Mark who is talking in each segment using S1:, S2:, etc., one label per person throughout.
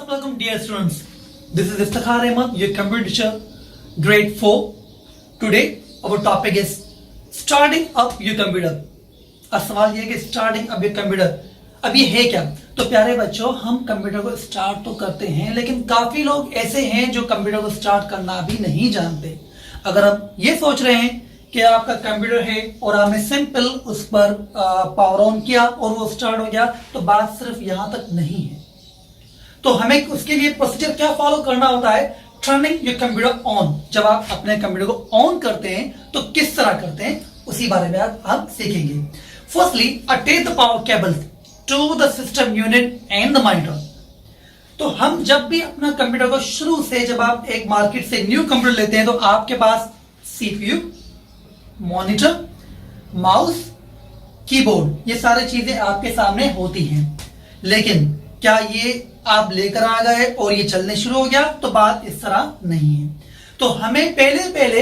S1: most welcome, dear students. This is Iftikhar Ahmed, your computer teacher, grade 4. Today, our topic is starting up your computer. अब सवाल ये है कि starting up your computer, अब ये है क्या? तो प्यारे बच्चों, हम कंप्यूटर को स्टार्ट तो करते हैं, लेकिन काफी लोग ऐसे हैं जो कंप्यूटर को स्टार्ट करना भी नहीं जानते. अगर आप ये सोच रहे हैं कि आपका कंप्यूटर है और आपने सिंपल उस पर पावर ऑन किया और वो स्टार्ट हो गया, तो बात सिर्फ यहां तक नहीं है. तो हमें उसके लिए प्रोसीजर क्या फॉलो करना होता है? Turning your computer on. जब आप अपने कंप्यूटर को ऑन करते हैं तो किस तरह करते हैं, उसी बारे में आप सीखेंगे. Firstly, attach the power cable to the system unit and the monitor. तो हम जब भी अपना कंप्यूटर को शुरू से, जब आप एक मार्केट से न्यू कंप्यूटर लेते हैं, तो आपके पास सीपीयू, मॉनिटर, माउस, कीबोर्ड, ये सारी चीजें आपके सामने होती हैं. लेकिन क्या ये आप लेकर आ गए और ये चलने शुरू हो गया? तो बात इस तरह नहीं है. तो हमें पहले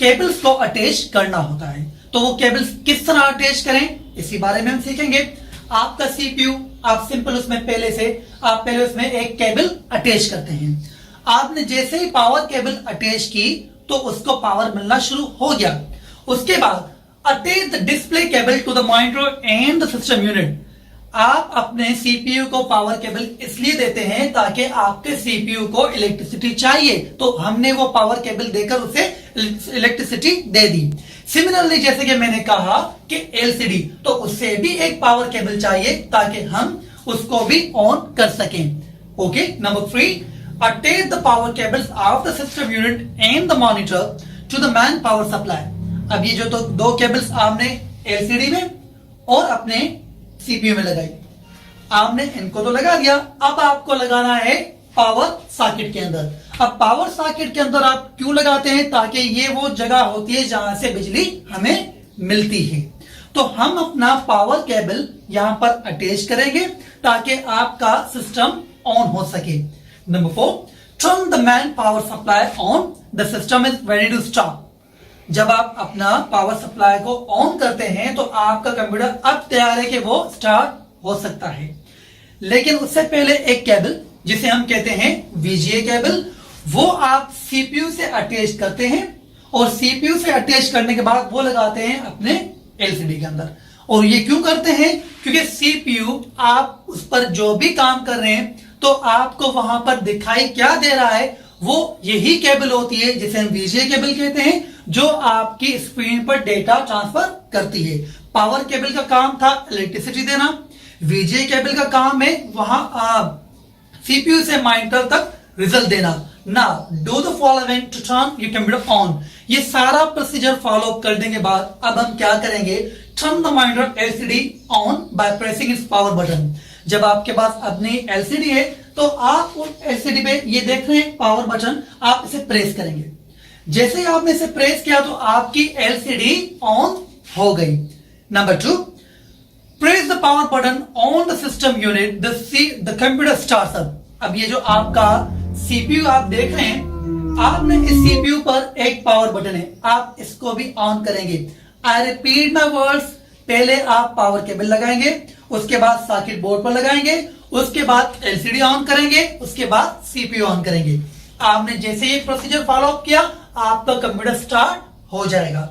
S1: केबल्स को अटैच करना होता है. तो वो केबल्स किस तरह अटैच करें, इसी बारे में हम सीखेंगे. आपका सीपीयू, आप सिंपल उसमें पहले उसमें एक केबल अटैच करते हैं. आपने जैसे ही पावर केबल अटैच की तो उसको पावर मिलना शुरू हो गया. उसके बाद attach the display cable to the monitor and the system unit. आप अपने सीपीयू को पावर केबल इसलिए देते हैं ताकि आपके सीपीयू को इलेक्ट्रिसिटी चाहिए, तो हमने वो पावर केबल देकर उसे इलेक्ट्रिसिटी दे दी. सिमिलरली, जैसे कि मैंने कहा कि एलसीडी, तो उससे भी एक पावर केबल चाहिए ताकि हम उसको भी ऑन कर सकें. Okay. Number 3, attach the power cables of the system unit and the monitor to the main power supply. अब ये जो तो दो केबल्स आपने एलसीडी में और अपने सीपीयू में लगाई, आपने इनको तो लगा दिया. अब आपको लगाना है पावर सॉकेट के अंदर. अब पावर सॉकेट के अंदर आप क्यों लगाते हैं? ताकि ये वो जगह होती है जहां से बिजली हमें मिलती है. तो हम अपना पावर केबल यहां पर अटैच करेंगे ताकि आपका सिस्टम ऑन हो सके. Number 4, turn the main power supply on. The system is ready to start. जब आप अपना पावर सप्लाई को ऑन करते हैं तो आपका कंप्यूटर अब तैयार है कि वो स्टार्ट हो सकता है. लेकिन उससे पहले एक केबल, जिसे हम कहते हैं वीजीए केबल, वो आप सीपीयू से अटैच करते हैं और सीपीयू से अटैच करने के बाद वो लगाते हैं अपने एलसीडी के अंदर. और ये क्यों करते हैं? क्योंकि सीपीयू, आप उस पर जो भी काम कर रहे हैं तो आपको वहां पर दिखाई क्या दे रहा है, वो यही केबल होती है जिसे हम वीजीए केबल कहते हैं, जो आपकी स्क्रीन पर डेटा ट्रांसफर करती है. पावर केबल का काम था इलेक्ट्रिसिटी देना, वीजीए केबल का काम है वहां सीपीयू से मॉनिटर तक रिजल्ट देना. Now do the following to turn your computer on. ये सारा प्रोसीजर फॉलो करने के बाद अब हम क्या करेंगे? Turn the monitor LCD on by pressing it's power button. जब आपके पास अपनी एलसीडी है तो आप उस एलसीडी पे ये देख रहे हैं पावर बटन, आप इसे प्रेस करेंगे. जैसे ही आपने इसे प्रेस किया तो आपकी एलसीडी ऑन हो गई. Number 2, press the power button on the system unit, the computer starts up. अब ये जो आपका सीपीयू आप देख रहे हैं, आपने इस सीपीयू पर एक पावर बटन है, आप इसको भी ऑन करेंगे. I repeat my words. पहले आप पावर केबल लगाएंगे, उसके बाद सॉकेट बोर्ड पर लगाएंगे, उसके बाद एलसीडी ऑन करेंगे, उसके बाद सीपीयू ऑन करेंगे. आपने जैसे ये प्रोसीजर फॉलो किया, आपका कंप्यूटर स्टार्ट हो जाएगा.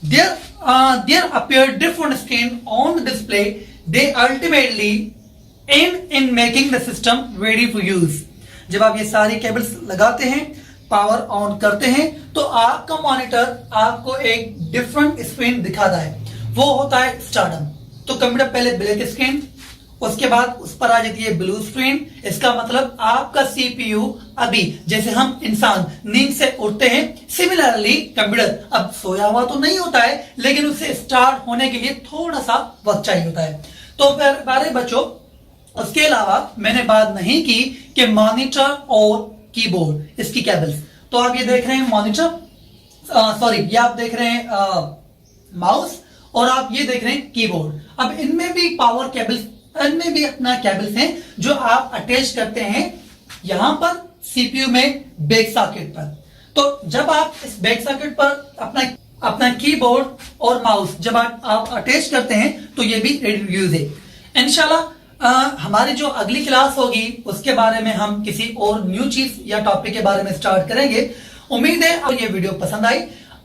S1: There appear different screen on the display. They ultimately aim in making the system ready for use. जब आप ये सारी केबल्स लगाते हैं, पावर ऑन करते हैं, तो आपका मॉनिटर आपको एक डिफरेंट स्क्रीन दिखाता है. वो होता है स्टार्टअप. तो कंप्यूटर पहले ब्लैक स्क्रीन, उसके बाद उस पर आ जाती है ब्लू स्क्रीन. इसका मतलब आपका सीपीयू अभी, जैसे हम इंसान नींद से उठते हैं, सिमिलरली कंप्यूटर अब सोया हुआ तो नहीं होता है, लेकिन उसे स्टार्ट होने के लिए थोड़ा सा वक्त चाहिए होता है. तो प्यारे बच्चों, उसके अलावा मैंने बात नहीं की कि मॉनिटर और कीबोर्ड, इसकी केबल्स. तो आप ये देख रहे हैं मॉनिटर, सॉरी, ये आप देख रहे हैं माउस, और आप ये देख रहे हैं कीबोर्ड. अब इनमें भी पावर केबल्स, इनमें भी अपना केबल्स हैं जो आप अटैच करते हैं यहां पर सीपीयू में बैक सॉकेट पर. तो जब आप इस बैक सॉकेट पर अपना कीबोर्ड और माउस जब आप अटैच करते हैं तो ये भी रेडी टू यूज है. इंशाल्लाह हमारी जो अगली क्लास होगी उसके बारे में हम किसी और न्यू चीज या टॉपिक के बारे में स्टार्ट करेंगे। उम्मीद है आपको ये वीडियो पसंद आई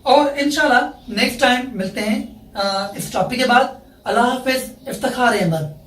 S1: और इंशाल्लाह नेक्स्ट टाइम मिलते हैं इस टॉपिक के बाद। अल्लाह हाफिज। इफ्तिखार अहमद।